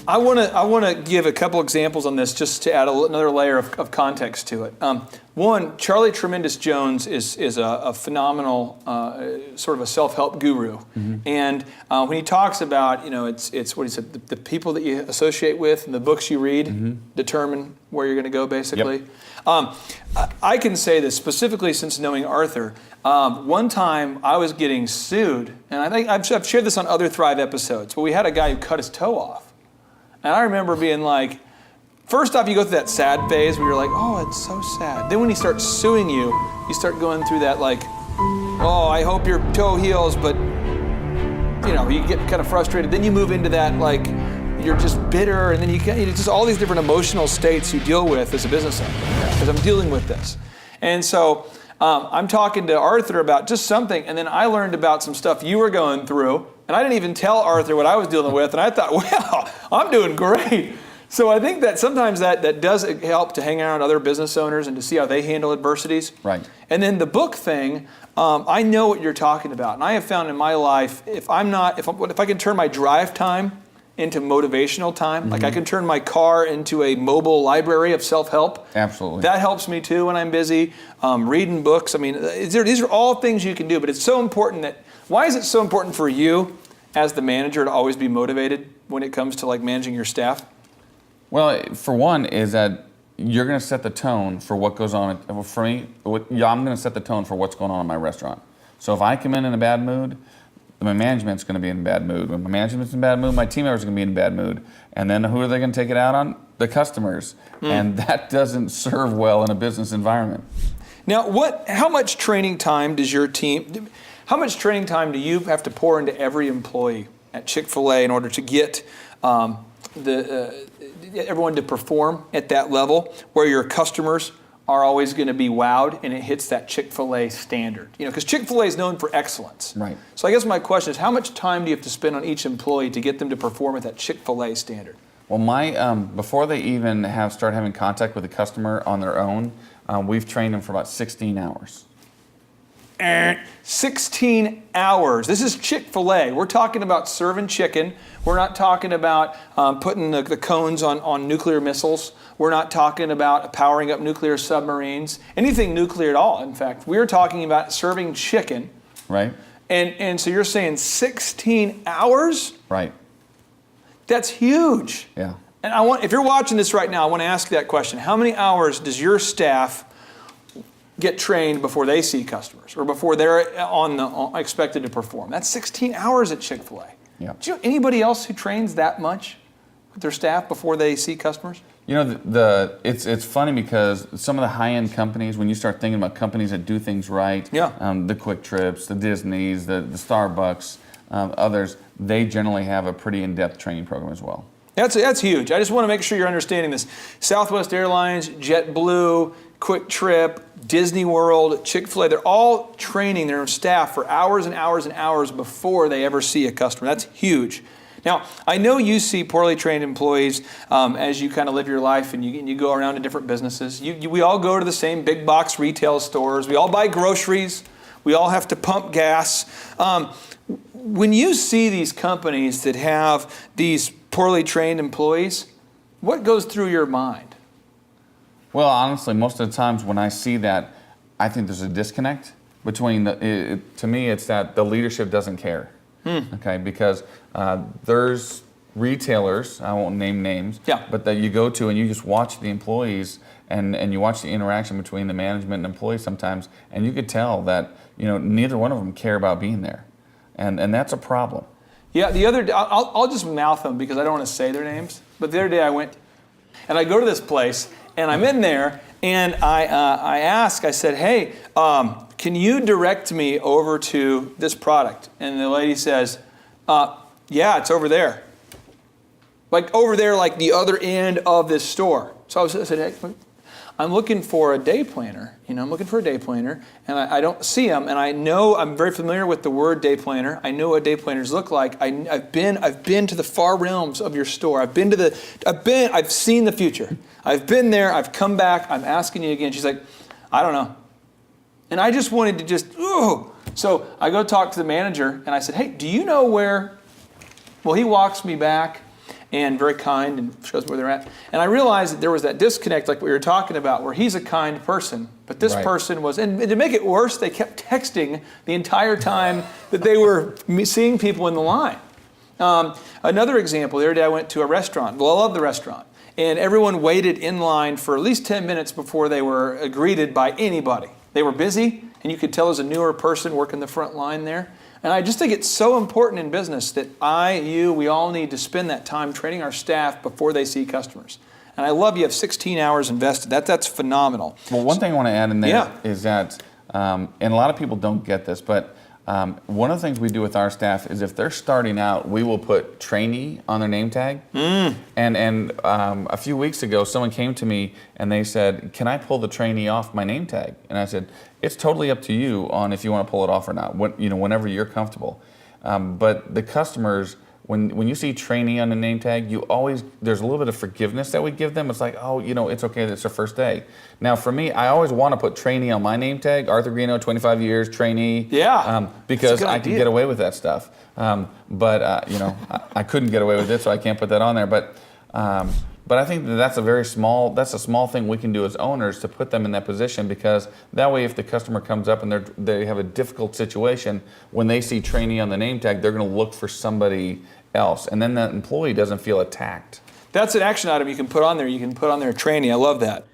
I want to give a couple examples on this just to add another layer of context to it. One, Charlie Tremendous Jones is a phenomenal sort of a self-help guru, and when he talks about, it's what he said, the people that you associate with and the books you read determine where you're going to go, basically. Yep. I can say this specifically since knowing Arthur. One time I was getting sued, and I think I've shared this on other Thrive episodes, but we had a guy who cut his toe off. And I remember being like, first off, you go through that sad phase where you're like, oh, it's so sad. Then when he starts suing you, you start going through that like, oh, I hope your toe heals, but you get kind of frustrated. Then you move into that like, you're just bitter, and then you just all these different emotional states you deal with as a business owner, because I'm dealing with this. And so I'm talking to Arthur about just something, and then I learned about some stuff you were going through, and I didn't even tell Arthur what I was dealing with, and I thought, wow, I'm doing great. So I think that sometimes that does help to hang around other business owners and to see how they handle adversities. Right. And then the book thing, I know what you're talking about, and I have found in my life, if I can turn my drive time into motivational time, like I can turn my car into a mobile library of self-help. Absolutely. That helps me too when I'm busy. Reading books, I mean, these are all things you can do, but it's so important why is it so important for you as the manager to always be motivated when it comes to like managing your staff? Well, for one is that you're going to set the tone for what goes on. For me, I'm going to set the tone for what's going on in my restaurant. So if I come in a bad mood, my management's going to be in a bad mood. When my management's in a bad mood, my team members are going to be in a bad mood. And then who are they going to take it out on? The customers. And that doesn't serve well in a business environment. Now, how much training time does your team, how much training time do you have to pour into every employee at Chick-fil-A in order to get everyone to perform at that level where your customers are always going to be wowed and it hits that Chick-fil-A standard? Because Chick-fil-A is known for excellence. Right. So I guess my question is, how much time do you have to spend on each employee to get them to perform at that Chick-fil-A standard? Well, before they even start having contact with the customer on their own, we've trained them for about 16 hours. 16 hours. This is Chick-fil-A. We're talking about serving chicken. We're not talking about putting the cones on nuclear missiles. We're not talking about powering up nuclear submarines, anything nuclear at all. In fact, we're talking about serving chicken. Right. And so you're saying 16 hours? Right. That's huge. Yeah. And if you're watching this right now, I want to ask that question. How many hours does your staff get trained before they see customers or before they're expected to perform? That's 16 hours at Chick-fil-A. Yeah. Do you know anybody else who trains that much with their staff before they see customers? It's funny because some of the high-end companies, when you start thinking about companies that do things right, the Quick Trips, the Disneys, the Starbucks, others, they generally have a pretty in-depth training program as well. That's huge. I just want to make sure you're understanding this. Southwest Airlines, JetBlue, Quick Trip, Disney World, Chick-fil-A, they're all training their staff for hours and hours and hours before they ever see a customer. That's huge. Now, I know you see poorly trained employees as you kind of live your life and you go around to different businesses. We all go to the same big box retail stores. We all buy groceries. We all have to pump gas. When you see these companies that have these poorly trained employees, what goes through your mind? Well, honestly, most of the times when I see that, I think there's a disconnect between to me, it's that the leadership doesn't care. Okay, because there's retailers, I won't name names, but that you go to and you just watch the employees and you watch the interaction between the management and employees sometimes, and you could tell that neither one of them care about being there, and that's a problem. Yeah, the other day, I'll just mouth them because I don't want to say their names, but the other day I went and I go to this place and I'm in there and I said, hey, can you direct me over to this product? And the lady says, yeah, it's over there. Like over there, like the other end of this store. So I said, hey, I'm looking for a day planner. I'm looking for a day planner, and I don't see them. And I know I'm very familiar with the word day planner. I know what day planners look like. I've been to the far realms of your store. I've seen the future. I've been there. I've come back. I'm asking you again. She's like, I don't know. And I just wanted to So I go talk to the manager, and I said, hey, do you know where? Well, he walks me back, and very kind and shows where they're at. And I realized that there was that disconnect, like what you were talking about, where he's a kind person, but this person was, and to make it worse, they kept texting the entire time that they were seeing people in the line. Another example, the other day I went to a restaurant. Well, I love the restaurant. And everyone waited in line for at least 10 minutes before they were greeted by anybody. They were busy, and you could tell there's a newer person working the front line there. And I just think it's so important in business that we all need to spend that time training our staff before they see customers. And I love you have 16 hours invested. That's phenomenal. Well, one thing I want to add in there is that, and a lot of people don't get this, but one of the things we do with our staff is if they're starting out, we will put trainee on their name tag. And a few weeks ago, someone came to me and they said, "Can I pull the trainee off my name tag?" And I said, "It's totally up to you on if you want to pull it off or not. Whenever you're comfortable." But the customers, when you see trainee on the name tag, there's a little bit of forgiveness that we give them. It's like, oh, it's okay, it's their first day. Now, for me, I always want to put trainee on my name tag. Arthur Greeno, 25 years, trainee. Yeah. Because I can get away with that stuff. But I couldn't get away with it, so I can't put that on there. But I think that's a small thing we can do as owners to put them in that position, because that way if the customer comes up and they have a difficult situation, when they see trainee on the name tag, they're going to look for somebody else. And then that employee doesn't feel attacked. That's an action item you can put on there. You can put on there trainee. I love that.